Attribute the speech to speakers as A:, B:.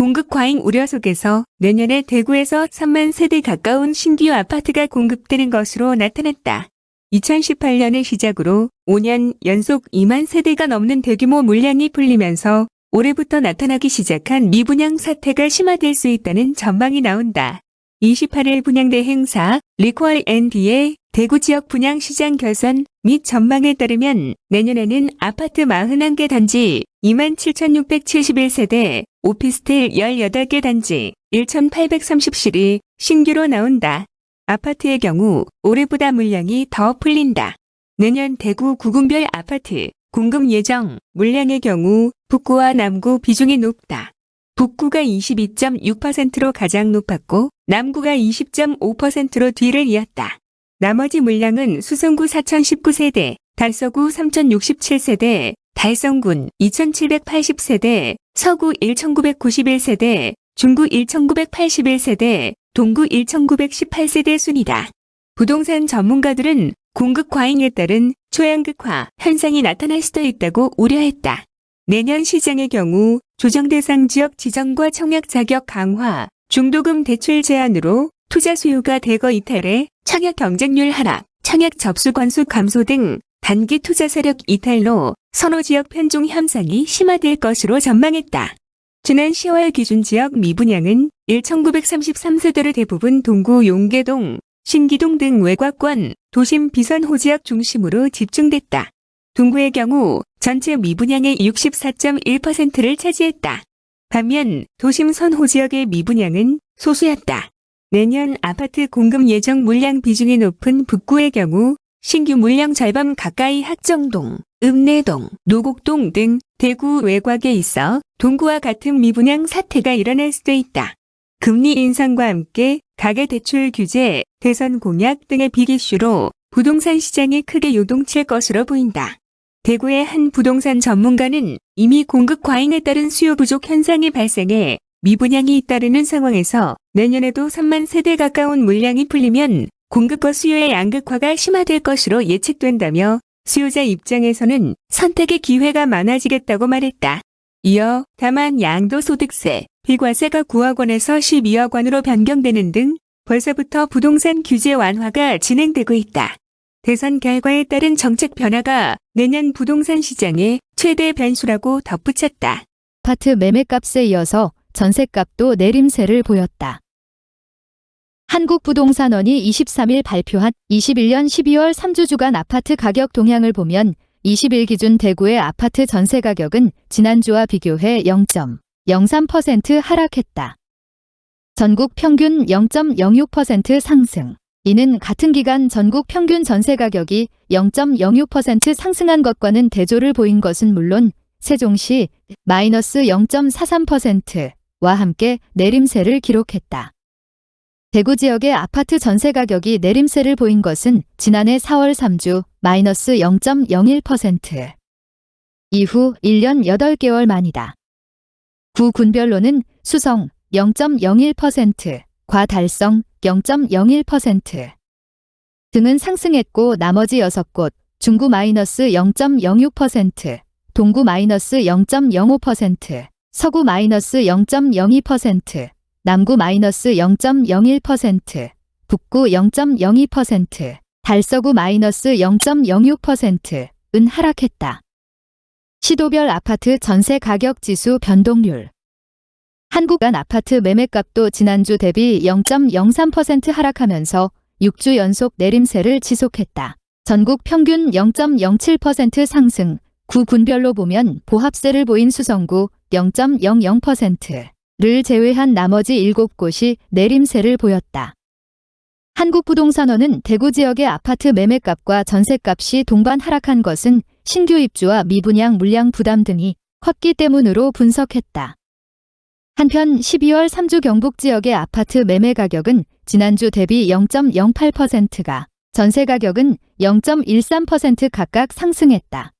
A: 공급 과잉 우려 속에서 내년에 대구에서 3만 세대 가까운 신규 아파트가 공급되는 것으로 나타났다. 2018년을 시작으로 5년 연속 2만 세대가 넘는 대규모 물량이 풀리면서 올해부터 나타나기 시작한 미분양 사태가 심화될 수 있다는 전망이 나온다. 28일 분양대 행사 리콜 &D의 대구 지역 분양 시장 결선 및 전망에 따르면 내년에는 아파트 41개 단지 27,671세대, 오피스텔 18개 단지 1,830실이 신규로 나온다. 아파트의 경우 올해보다 물량이 더 풀린다. 내년 대구 구군별 아파트 공급 예정 물량의 경우 북구와 남구 비중이 높다. 북구가 22.6%로 가장 높았고 남구가 20.5%로 뒤를 이었다. 나머지 물량은 수성구 4,019세대, 달서구 3,067세대, 달성군 2,780세대, 서구 1,991세대, 중구 1,981세대, 동구 1,918세대 순이다. 부동산 전문가들은 공급 과잉에 따른 초양극화 현상이 나타날 수도 있다고 우려했다. 내년 시장의 경우 조정 대상 지역 지정과 청약 자격 강화, 중도금 대출 제한으로 투자 수요가 대거 이탈해 청약 경쟁률 하락, 청약 접수 건수 감소 등 단기 투자 세력 이탈로 선호 지역 편중 현상이 심화될 것으로 전망했다. 지난 10월 기준 지역 미분양은 1,933세대를 대부분 동구 용계동, 신기동 등 외곽권, 도심 비선호 지역 중심으로 집중됐다. 동구의 경우 전체 미분양의 64.1%를 차지했다. 반면 도심 선호 지역의 미분양은 소수였다. 내년 아파트 공급 예정 물량 비중이 높은 북구의 경우 신규 물량 절반 가까이 학정동, 읍내동, 노곡동 등 대구 외곽에 있어 동구와 같은 미분양 사태가 일어날 수도 있다. 금리 인상과 함께 가계대출 규제, 대선 공약 등의 빅이슈로 부동산 시장이 크게 요동칠 것으로 보인다. 대구의 한 부동산 전문가는 이미 공급 과잉에 따른 수요 부족 현상이 발생해 미분양이 잇따르는 상황에서 내년에도 3만 세대 가까운 물량이 풀리면 공급과 수요의 양극화가 심화될 것으로 예측된다며 수요자 입장에서는 선택의 기회가 많아지겠다고 말했다. 이어 다만 양도소득세, 비과세가 9억 원에서 12억 원으로 변경되는 등 벌써부터 부동산 규제 완화가 진행되고 있다. 대선 결과에 따른 정책 변화가 내년 부동산 시장의 최대 변수라고 덧붙였다.
B: 아파트 매매값에 이어서 전셋값도 내림세를 보였다. 한국부동산원이 23일 발표한 21년 12월 3주 주간 아파트 가격 동향을 보면 20일 기준 대구의 아파트 전세 가격은 지난주와 비교해 0.03% 하락했다. 전국 평균 0.06% 상승. 이는 같은 기간 전국 평균 전세 가격이 0.06% 상승한 것과는 대조를 보인 것은 물론 세종시 마이너스 0.43%와 함께 내림세를 기록했다. 대구 지역의 아파트 전세 가격이 내림세를 보인 것은 지난해 4월 3주 마이너스 0.01% 이후 1년 8개월 만이다. 구 군별로는 수성 0.01%, 과달성 0.01% 등은 상승했고 나머지 6곳 중구 마이너스 0.06%, 동구 마이너스 0.05%, 서구 마이너스 0.02%, 남구 마이너스 0.01%, 북구 0.02%, 달서구 마이너스 0.06%은 하락했다. 시도별 아파트 전세 가격 지수 변동률. 한국 간 아파트 매매값도 지난주 대비 0.03% 하락하면서 6주 연속 내림세를 지속했다. 전국 평균 0.07% 상승, 구 군별로 보면 보합세를 보인 수성구 0.00%를 제외한 나머지 7곳이 내림세를 보였다. 한국부동산원은 대구 지역의 아파트 매매값과 전세값이 동반 하락한 것은 신규 입주와 미분양 물량 부담 등이 컸기 때문으로 분석했다. 한편 12월 3주 경북 지역의 아파트 매매 가격은 지난주 대비 0.08%가, 전세 가격은 0.13% 각각 상승했다.